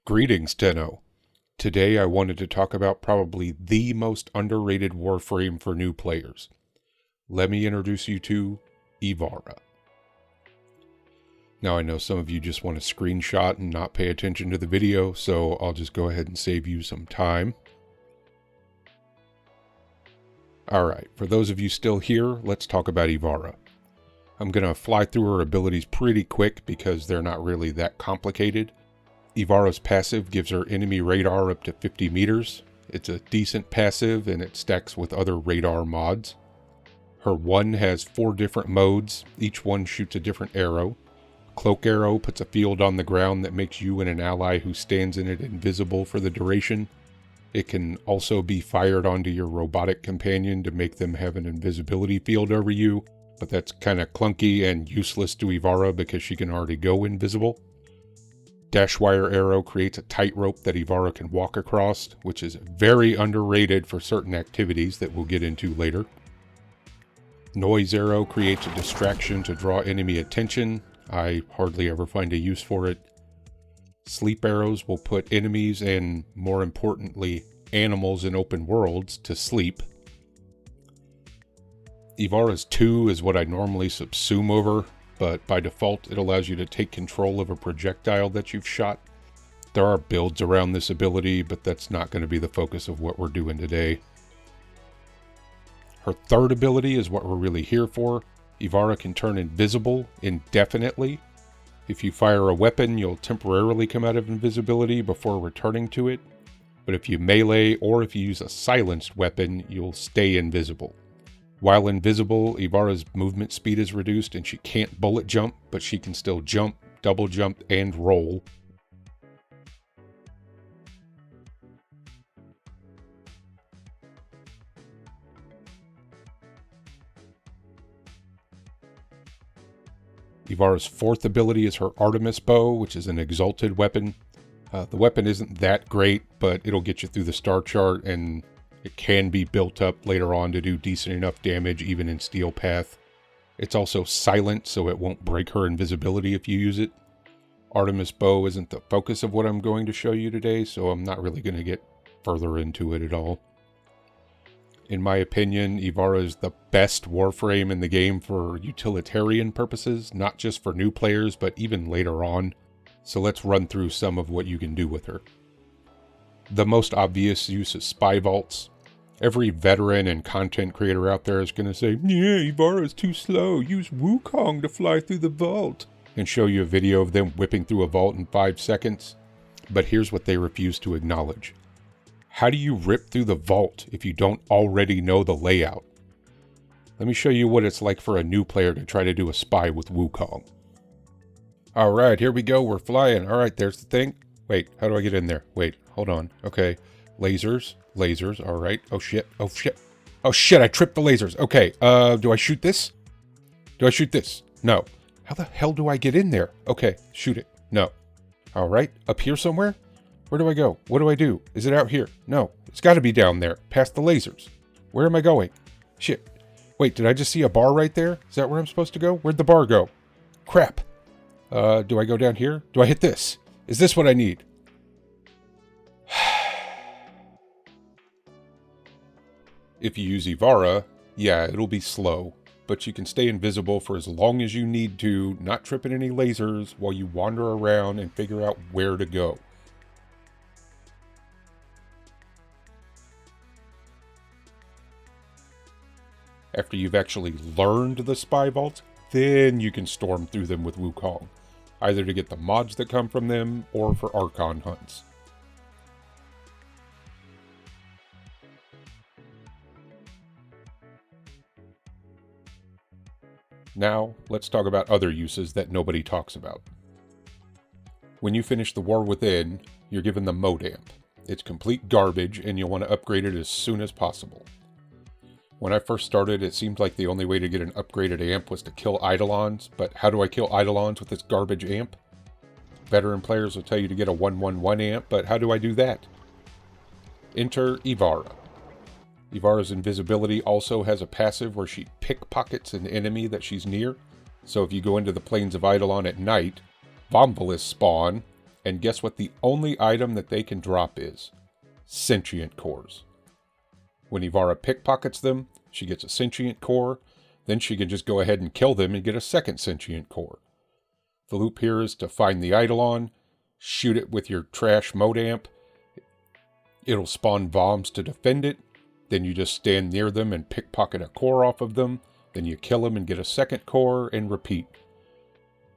Greetings, Tenno. Today I wanted to talk about probably the most underrated Warframe for new players. Let me introduce you to Ivara. Now I know some of you just want to screenshot and not pay attention to the video, so I'll just go ahead and save you some time. Alright, for those of you still here, let's talk about Ivara. I'm going to fly through her abilities pretty quick because they're not really that complicated. Ivara's passive gives her enemy radar up to 50 meters. It's a decent passive and it stacks with other radar mods. Her 1 has 4 different modes, each one shoots a different arrow. Cloak arrow puts a field on the ground that makes you and an ally who stands in it invisible for the duration. It can also be fired onto your robotic companion to make them have an invisibility field over you, but that's kind of clunky and useless to Ivara because she can already go invisible. Dashwire arrow creates a tightrope that Ivara can walk across, which is very underrated for certain activities that we'll get into later. Noise arrow creates a distraction to draw enemy attention. I hardly ever find a use for it. Sleep arrows will put enemies and, more importantly, animals in open worlds to sleep. Ivara's 2 is what I normally subsume over, but by default it allows you to take control of a projectile that you've shot. There are builds around this ability, but that's not going to be the focus of what we're doing today. Her 3rd ability is what we're really here for. Ivara can turn invisible indefinitely. If you fire a weapon, you'll temporarily come out of invisibility before returning to it. But if you melee or if you use a silenced weapon, you'll stay invisible. While invisible, Ivara's movement speed is reduced and she can't bullet jump, but she can still jump, double jump, and roll. Ivara's 4th ability is her Artemis bow, which is an exalted weapon. The weapon isn't that great, but it'll get you through the star chart, and it can be built up later on to do decent enough damage even in Steel Path. It's also silent, so it won't break her invisibility if you use it. Artemis bow isn't the focus of what I'm going to show you today, so I'm not really going to get further into it at all. In my opinion, Ivara is the best Warframe in the game for utilitarian purposes, not just for new players, but even later on. So let's run through some of what you can do with her. The most obvious use is spy vaults. Every veteran and content creator out there is going to say, yeah, Ivara is too slow, use Wukong to fly through the vault, and show you a video of them whipping through a vault in 5 seconds. But here's what they refuse to acknowledge. How do you rip through the vault if you don't already know the layout? Let me show you what it's like for a new player to try to do a spy with Wukong. Alright, here we go, we're flying. Alright, there's the thing. Wait, how do I get in there? Wait, hold on. Okay, lasers, alright. Oh shit, oh shit. Oh shit, I tripped the lasers. Okay, do I shoot this? Do I shoot this? No. How the hell do I get in there? Okay, shoot it. No. Alright, up here somewhere? Where do I go? What do I do? Is it out here? No, it's got to be down there, past the lasers. Where am I going? Shit. Wait, did I just see a bar right there? Is that where I'm supposed to go? Where'd the bar go? Crap. Do I go down here? Do I hit this? Is this what I need? If you use Ivara, yeah, it'll be slow, but you can stay invisible for as long as you need to, not tripping any lasers while you wander around and figure out where to go. After you've actually learned the spy vaults, then you can storm through them with Wukong, either to get the mods that come from them or for Archon hunts. Now, let's talk about other uses that nobody talks about. When you finish the War Within, you're given the Mode Amp. It's complete garbage and you'll want to upgrade it as soon as possible. When I first started, it seemed like the only way to get an upgraded amp was to kill Eidolons, but how do I kill Eidolons with this garbage amp? Veteran players will tell you to get a 111 amp, but how do I do that? Enter Ivara. Ivara's invisibility also has a passive where she pickpockets an enemy that she's near, so if you go into the plains of Eidolon at night, Vomvalis spawn, And guess what the only item that they can drop is? Sentient cores. When Ivara pickpockets them, she gets a sentient core, then she can just go ahead and kill them and get a second sentient core. The loop here is to find the Eidolon, shoot it with your trash mode amp. It'll spawn bombs to defend it, then you just stand near them and pickpocket a core off of them, then you kill them and get a second core, and repeat.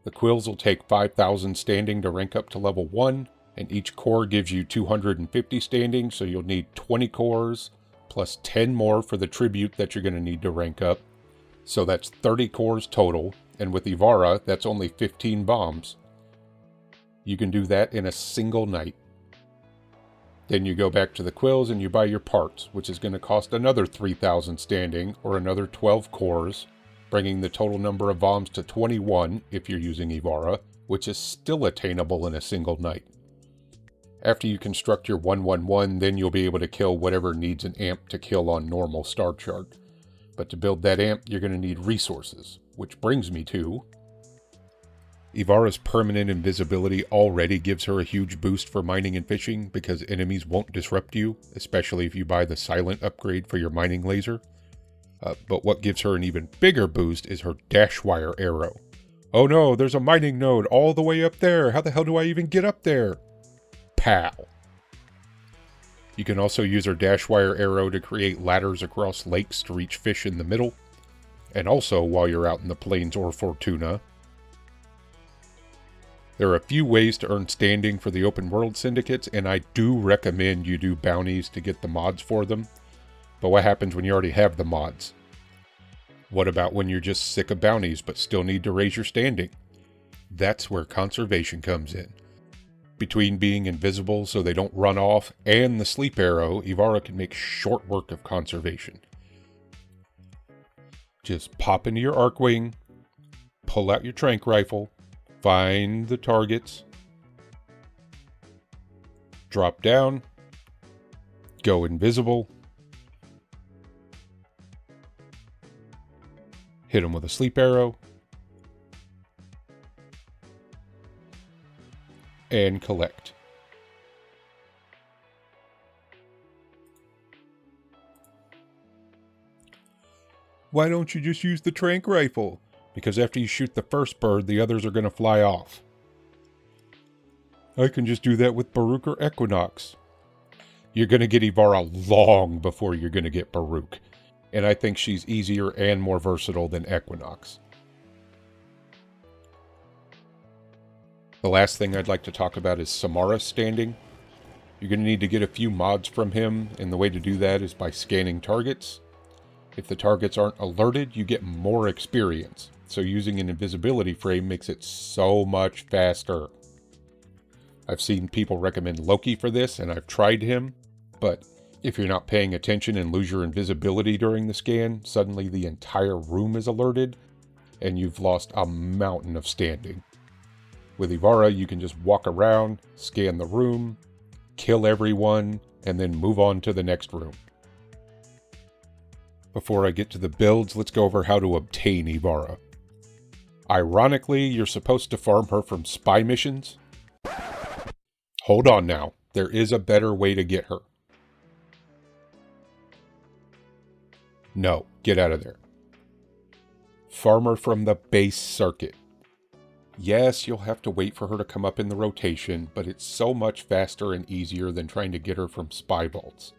The quills will take 5,000 standing to rank up to level 1, and each core gives you 250 standing, so you'll need 20 cores, plus 10 more for the tribute that you're going to need to rank up. So that's 30 cores total, and with Ivara, that's only 15 bombs. You can do that in a single night. Then you go back to the quills and you buy your parts, which is going to cost another 3,000 standing, or another 12 cores, bringing the total number of bombs to 21 if you're using Ivara, which is still attainable in a single night. After you construct your 111, then you'll be able to kill whatever needs an amp to kill on normal star chart. But to build that amp, you're going to need resources, which brings me to... Ivara's permanent invisibility already gives her a huge boost for mining and fishing because enemies won't disrupt you, especially if you buy the silent upgrade for your mining laser. But what gives her an even bigger boost is her dash wire arrow. Oh no, there's a mining node all the way up there. How the hell do I even get up there? Pow. You can also use her dash wire arrow to create ladders across lakes to reach fish in the middle. And also while you're out in the plains or Fortuna. There are a few ways to earn standing for the open world syndicates, and I do recommend you do bounties to get the mods for them. But what happens when you already have the mods? What about when you're just sick of bounties but still need to raise your standing? That's where conservation comes in. Between being invisible so they don't run off and the sleep arrow, Ivara can make short work of conservation. Just pop into your Arcwing, pull out your trank rifle, find the targets, drop down, go invisible, hit them with a sleep arrow, and collect. Why don't you just use the trank rifle? Because after you shoot the first bird, the others are going to fly off. I can just do that with Baruch or Equinox. You're going to get Ivara long before you're going to get Baruch. And I think she's easier and more versatile than Equinox. The last thing I'd like to talk about is Simaris standing. You're going to need to get a few mods from him, and the way to do that is by scanning targets. If the targets aren't alerted, you get more experience. So using an invisibility frame makes it so much faster. I've seen people recommend Loki for this, and I've tried him. But if you're not paying attention and lose your invisibility during the scan, suddenly the entire room is alerted, and you've lost a mountain of standing. With Ivara, you can just walk around, scan the room, kill everyone, and then move on to the next room. Before I get to the builds, let's go over how to obtain Ivara. Ironically, you're supposed to farm her from spy missions. Hold on now, there is a better way to get her. No, get out of there. Farm her from the base circuit. Yes, you'll have to wait for her to come up in the rotation, but it's so much faster and easier than trying to get her from spy vaults.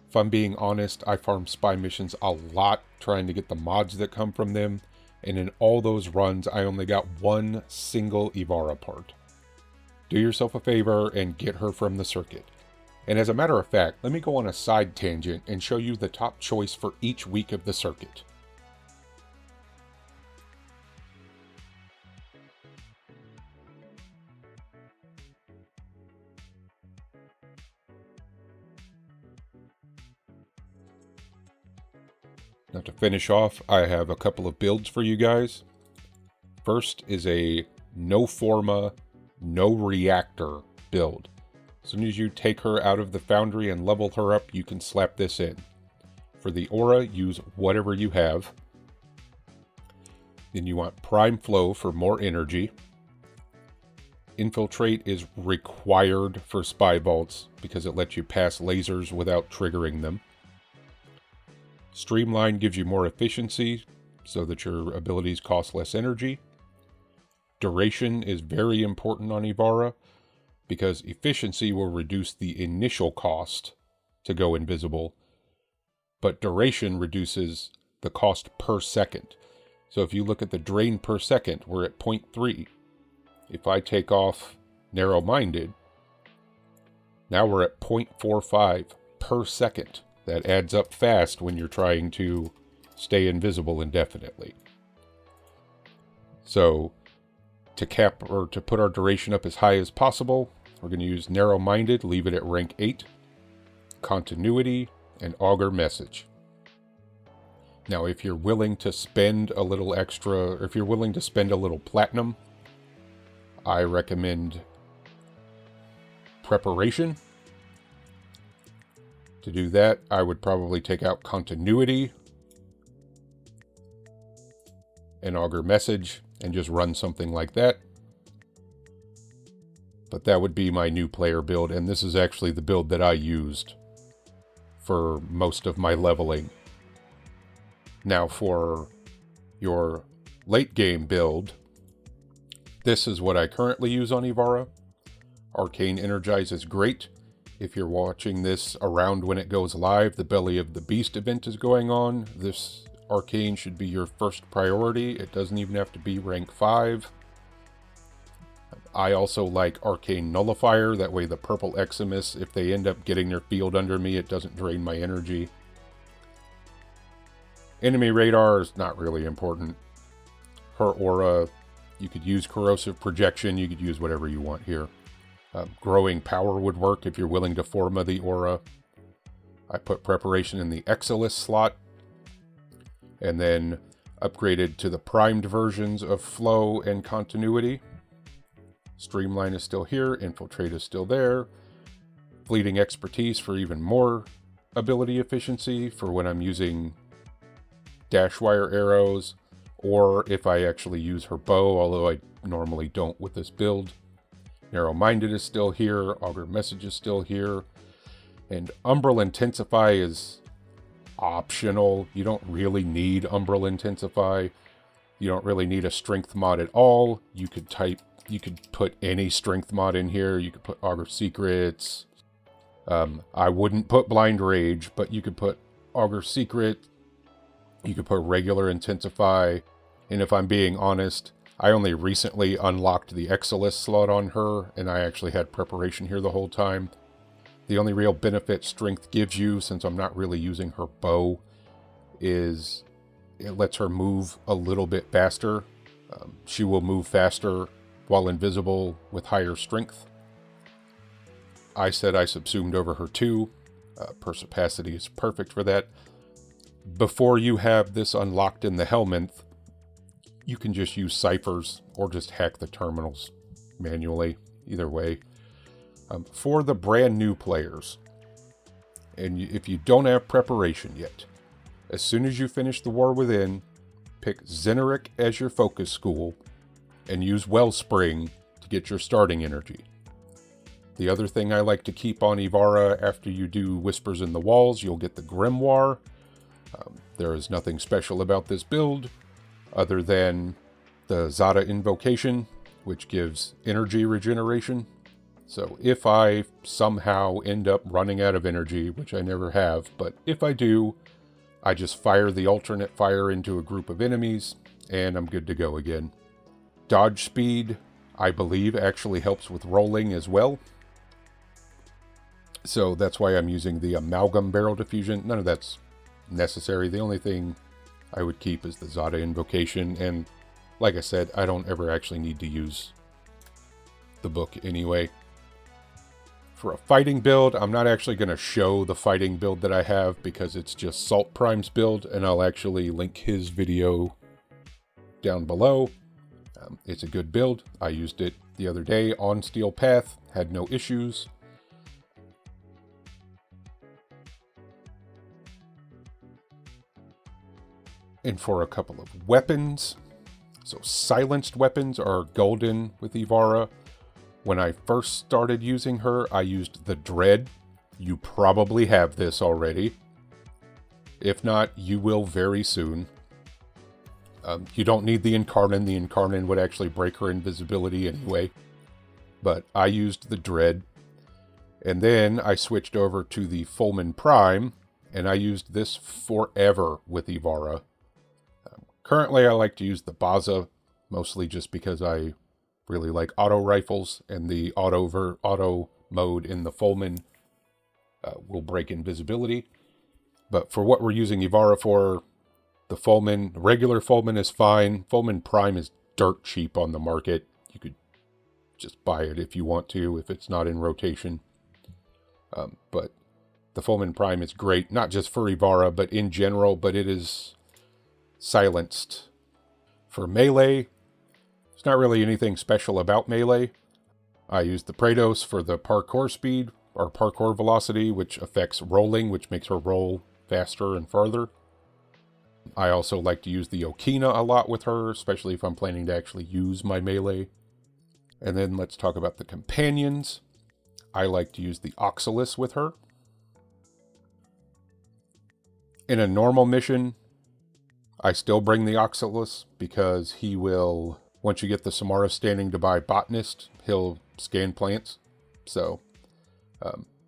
If I'm being honest, I farm spy missions a lot trying to get the mods that come from them, and in all those runs I only got one single Ivara part. Do yourself a favor and get her from the circuit. And as a matter of fact, let me go on a side tangent and show you the top choice for each week of the circuit. Now to finish off, I have a couple of builds for you guys. First is a no Forma, no reactor build. As soon as you take her out of the foundry and level her up, you can slap this in. For the aura, use whatever you have. Then you want Prime Flow for more energy. Infiltrate is required for spy vaults because it lets you pass lasers without triggering them. Streamline gives you more efficiency so that your abilities cost less energy. Duration is very important on Ivara because efficiency will reduce the initial cost to go invisible, but duration reduces the cost per second. So if you look at the drain per second, we're at 0.3. If I take off narrow-minded, now we're at 0.45 per second. That adds up fast when you're trying to stay invisible indefinitely. So to cap or to put our duration up as high as possible, we're going to use narrow-minded, leave it at rank 8, continuity, and augur message. Now, if you're willing to spend a little extra, or if you're willing to spend a little platinum, I recommend preparation. To do that, I would probably take out continuity and augur message and just run something like that. But that would be my new player build, and this is actually the build that I used for most of my leveling. Now for your late game build, this is what I currently use on Ivara. Arcane Energize is great. If you're watching this around when it goes live, the Belly of the Beast event is going on. This Arcane should be your first priority. It doesn't even have to be rank 5. I also like Arcane Nullifier. That way the purple Eximus, if they end up getting their field under me, it doesn't drain my energy. Enemy radar is not really important. Her aura, you could use corrosive projection. You could use whatever you want here. Growing power would work if you're willing to Forma the aura. I put preparation in the Exilis slot. And then upgraded to the primed versions of flow and continuity. Streamline is still here. Infiltrate is still there. Fleeting expertise for even more ability efficiency for when I'm using dash wire arrows, or if I actually use her bow, although I normally don't with this build. Narrow-minded is still here. Augur message is still here. And Umbral Intensify is optional. You don't really need Umbral Intensify. You don't really need a strength mod at all. You could put any strength mod in here. You could put Augur Secrets. I wouldn't put Blind Rage, but you could put Augur Secret. You could put regular Intensify. And if I'm being honest, I only recently unlocked the Exilis slot on her, and I actually had preparation here the whole time. The only real benefit strength gives you, since I'm not really using her bow, is it lets her move a little bit faster. She will move faster while invisible with higher strength. I said I subsumed over her too. Perspicacity is perfect for that. Before you have this unlocked in the Helminth, you can just use ciphers or just hack the terminals manually. Either way. For the brand new players, and if you don't have preparation yet, as soon as you finish the War Within, pick Zeneric as your focus school and use Wellspring to get your starting energy. The other thing I like to keep on Ivara after you do Whispers in the Walls, you'll get the Grimoire. There is nothing special about this build other than the Zada Invocation, which gives energy regeneration. So if I somehow end up running out of energy, which I never have, but if I do, I just fire the alternate fire into a group of enemies, and I'm good to go again. Dodge speed, I believe, actually helps with rolling as well. So that's why I'm using the Amalgam Barrel Diffusion. None of that's necessary. The only thing I would keep is the Zada Invocation, and like I said, I don't ever actually need to use the book anyway. For a fighting build, I'm not actually going to show the fighting build that I have because it's just Salt Prime's build, and I'll actually link his video down below. It's a good build. I used it the other day on Steel Path, had no issues. And for a couple of weapons, so silenced weapons are golden with Ivara. When I first started using her, I used the Dread. You probably have this already. If not, you will very soon. You don't need the Incarnon. The Incarnon would actually break her invisibility anyway. But I used the Dread. And then I switched over to the Fulman Prime, and I used this forever with Ivara. Currently, I like to use the Baza, mostly just because I really like auto rifles, and the auto mode in the Fulman will break invisibility. But for what we're using Ivara for, the Fulman, regular Fulman is fine. Fulman Prime is dirt cheap on the market. You could just buy it if you want to, if it's not in rotation. But the Fulman Prime is great, not just for Ivara, but in general, but it is silenced. For melee, it's not really anything special about melee. I use the Praetos for the parkour speed, or parkour velocity, which affects rolling, which makes her roll faster and farther. I also like to use the Okina a lot with her, especially if I'm planning to actually use my melee. And then let's talk about the companions. I like to use the Oxalis with her. In a normal mission, I still bring the Oxalis because he will, once you get the Simaris standing to buy Botanist, he'll scan plants. So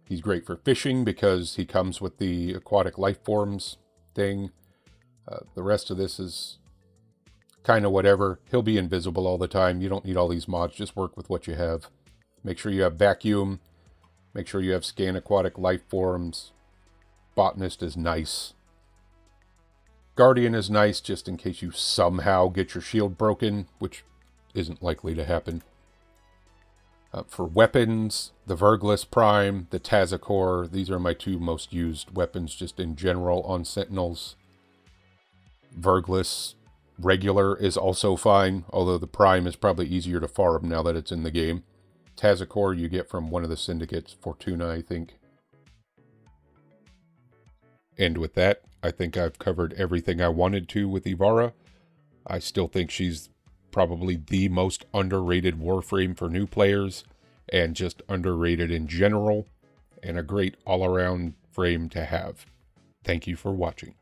he's great for fishing because he comes with the aquatic life forms thing. The rest of this is kind of whatever. He'll be invisible all the time. You don't need all these mods. Just work with what you have. Make sure you have Vacuum. Make sure you have Scan Aquatic Life Forms. Botanist is nice. Guardian is nice just in case you somehow get your shield broken, which isn't likely to happen. For weapons, the Verglis Prime, the Tazakor, these are my two most used weapons just in general on Sentinels. Verglis regular is also fine, although the Prime is probably easier to farm now that it's in the game. Tazakor you get from one of the syndicates, Fortuna, I think. And with that, I think I've covered everything I wanted to with Ivara. I still think she's probably the most underrated Warframe for new players, and just underrated in general, and a great all-around frame to have. Thank you for watching.